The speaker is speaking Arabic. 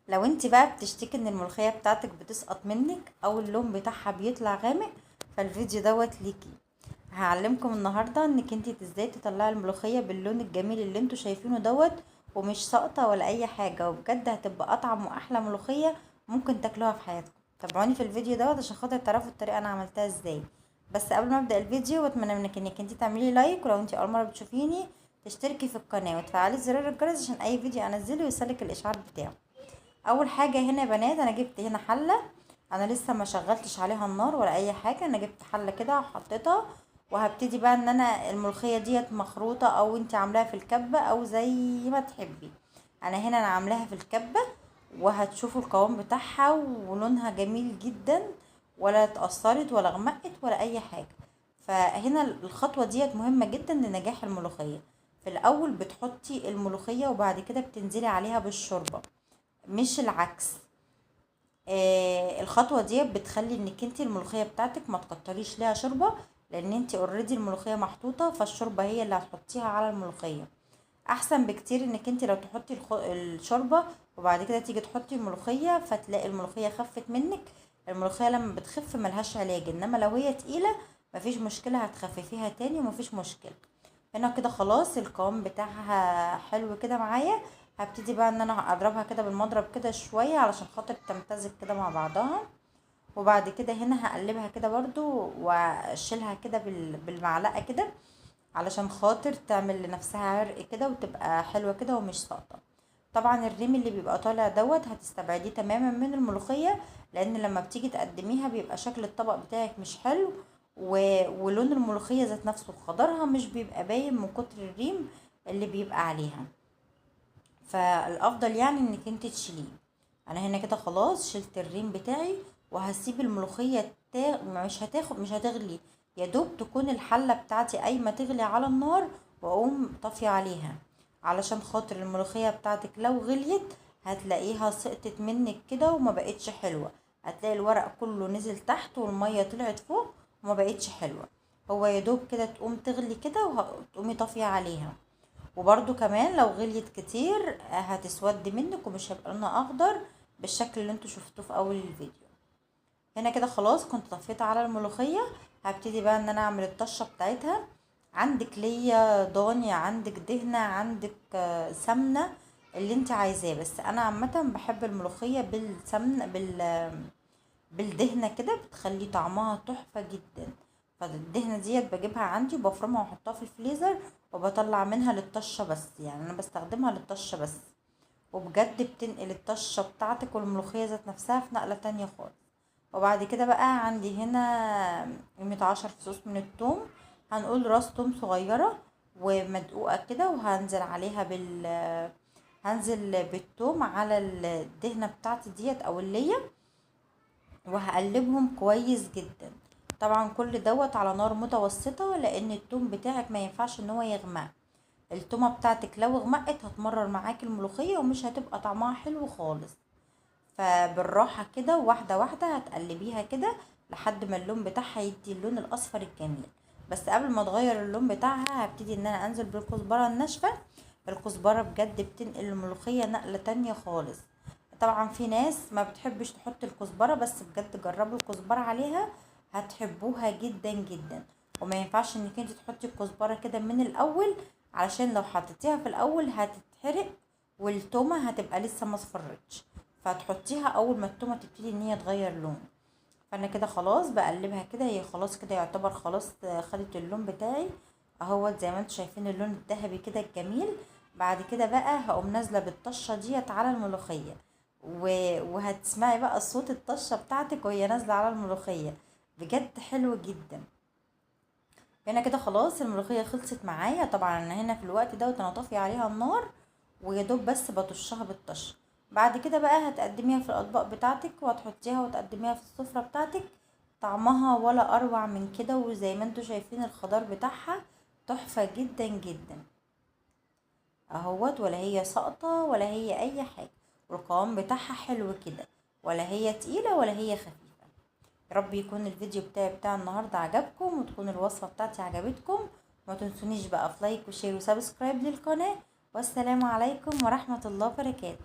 لو انت بقى بتشتكي ان الملوخية بتاعتك بتسقط منك او اللون بتاعها بيطلع غامق، فالفيديو دوت ليكي. هعلمكم النهاردة انك انت ازاي تطلعي الملوخية باللون الجميل اللي انتوا شايفينه دوت، ومش ساقطة ولا اي حاجة، وبجد هتبقى اطعم واحلى ملوخية ممكن تاكلوها في حياتكم. تابعوني في الفيديو دوت عشان خاطر تعرفوا الطريقة انا عملتها ازاي. بس قبل ما ابدا الفيديو بتمنى منك انك انت تعملي لايك، ولو انت اول مرة بتشوفيني تشتركي في القناة وتفعلي زرار الجرس عشان اي فيديو انزله يوصلك الاشعار بتاعه. اول حاجه هنا يا بنات، انا جبت هنا حله. انا لسه ما شغلتش عليها النار ولا اي حاجه، انا جبت حله كده وحطيتها، وهبتدي بقى ان انا الملوخيه ديت مخروطه او انت عاملاها في الكبه او زي ما تحبي. انا عاملاها في الكبه، وهتشوفوا القوام بتاعها ولونها جميل جدا، ولا اتأثرت ولا غمقت ولا اي حاجه. فهنا الخطوه ديت مهمه جدا لنجاح الملوخيه. في الاول بتحطي الملوخيه وبعد كده بتنزلي عليها بالشوربه، مش العكس. الخطوه دي بتخلي انك انت الملوخيه بتاعتك ما تكتريش ليها شوربه، لان انت اوريدي الملوخيه محطوطه، فالشوربه هي اللي هتحطيها على الملوخيه. احسن بكتير انك انت لو تحطي الشوربه وبعد كده تيجي تحطي الملوخيه فتلاقي الملوخيه خفت منك. الملوخيه لما بتخف ملهاش علاج، انما لو هي تقيله مفيش مشكله، هتخففيها تاني ومفيش مشكله. هنا كده خلاص القوام بتاعها حلو كده معايا. هبتدي بقى ان انا اضربها كده بالمضرب كده شويه علشان خاطر تمتزج كده مع بعضها، وبعد كده هنا هقلبها كده برضو واشيلها كده بالمعلقه كده علشان خاطر تعمل لنفسها عرق كده وتبقى حلوه كده ومش ساقطه. طبعا الريم اللي بيبقى طالع دوت هتستبعديه تماما من الملوخيه، لان لما بتيجي تقدميها بيبقى شكل الطبق بتاعك مش حلو، ولون الملوخيه ذات نفسه خضرها مش بيبقى باين من كتر الريم اللي بيبقى عليها. فالافضل يعني انك انت تشيليه. انا هنا كده خلاص شلت الريم بتاعي، وهسيب الملوخيه مش هتغلي، يا دوب تكون الحله بتاعتي قايمه تغلي على النار، واقوم طافيه عليها. علشان خاطر الملوخيه بتاعتك لو غليت هتلاقيها سقطت منك كده وما بقتش حلوه، هتلاقي الورق كله نزل تحت والميه طلعت فوق وما بقتش حلوه. هو يا دوب كده تقوم تغلي كده وتقومي طافيه عليها. وبرده كمان لو غليت كتير هتسود منك ومش هيبقى لونها اخضر بالشكل اللي انتوا شفتوه في اول الفيديو. هنا كده خلاص كنت طفيت على الملوخية. هبتدي بقى ان انا اعمل الطشة بتاعتها. عندك ليا ضاني، عندك دهنة، عندك سمنة، اللي انت عايزاه. بس انا عامة بحب الملوخية بالسمنة بالدهنة كده، بتخلي طعمها تحفة جدا. فالدهنة ديت بجيبها عندي وبفرمها واحطها في الفريزر، وبطلع منها للطشة بس، يعني انا بستخدمها للطشة بس. وبجد بتنقل الطشة بتاعتك والملوخية ذات نفسها في نقلة تانية خالص. وبعد كده بقى عندي هنا 110 فصوص من الثوم، هنقول راس توم صغيرة ومدقوقة كده، وهنزل عليها هنزل بالثوم على الدهنة بتاعتي ديت او اللية، وهقلبهم كويس جدا. طبعا كل دوت على نار متوسطة، لان التوم بتاعك ما ينفعش ان هو يغمق. التومة بتاعتك لو غمقت هتمرر معاك الملوخية ومش هتبقى طعمها حلو خالص. فبالراحة كده واحدة واحدة هتقلبيها كده لحد ما اللون بتاعها يدي اللون الاصفر الجميل. بس قبل ما تغير اللون بتاعها هبتدي ان انا انزل بالكزبرة الناشفة. الكزبرة بجد بتنقل الملوخية نقلة تانية خالص. طبعا في ناس ما بتحبش تحط الكزبرة، بس بجد جربوا الكزبرة عليها هتحبوها جدا جدا. وما ينفعش انك انت تحطي الكزبرة كده من الاول، علشان لو حطيتيها في الاول هتتحرق والتومة هتبقى لسه ما اصفرتش، فتحطيها اول ما التومة تبتدي ان هي تغير لون. فانا كده خلاص بقلبها كده، هي خلاص كده يعتبر خلاص خدت اللون بتاعي اهوت زي ما انتم شايفين اللون الذهبي كده الجميل. بعد كده بقى هقوم نازله بالطشه ديت على الملوخيه، وهتسمعي بقى صوت الطشه بتاعتك وهي نازله على الملوخيه، بجد حلو جدا. هنا كده خلاص الملوخيه خلصت معايا. طبعا انا هنا في الوقت دوت انا طافيه عليها النار، ويا دوب بس بطشها بالطشه. بعد كده بقى هتقدميها في الاطباق بتاعتك وهتحطيها وتقدميها في السفره بتاعتك. طعمها ولا اروع من كده، وزي ما انتوا شايفين الخضار بتاعها تحفه جدا جدا اهوت، ولا هي ساقطه ولا هي اي حاجه، والقوام بتاعها حلو كده، ولا هي تقيله ولا هي خفيفه. يا رب يكون الفيديو بتاع النهارده عجبكم، وتكون الوصفه بتاعتي عجبتكم. ما تنسونيش بقى في لايك وشير وسبسكرايب للقناه. والسلام عليكم ورحمه الله وبركاته.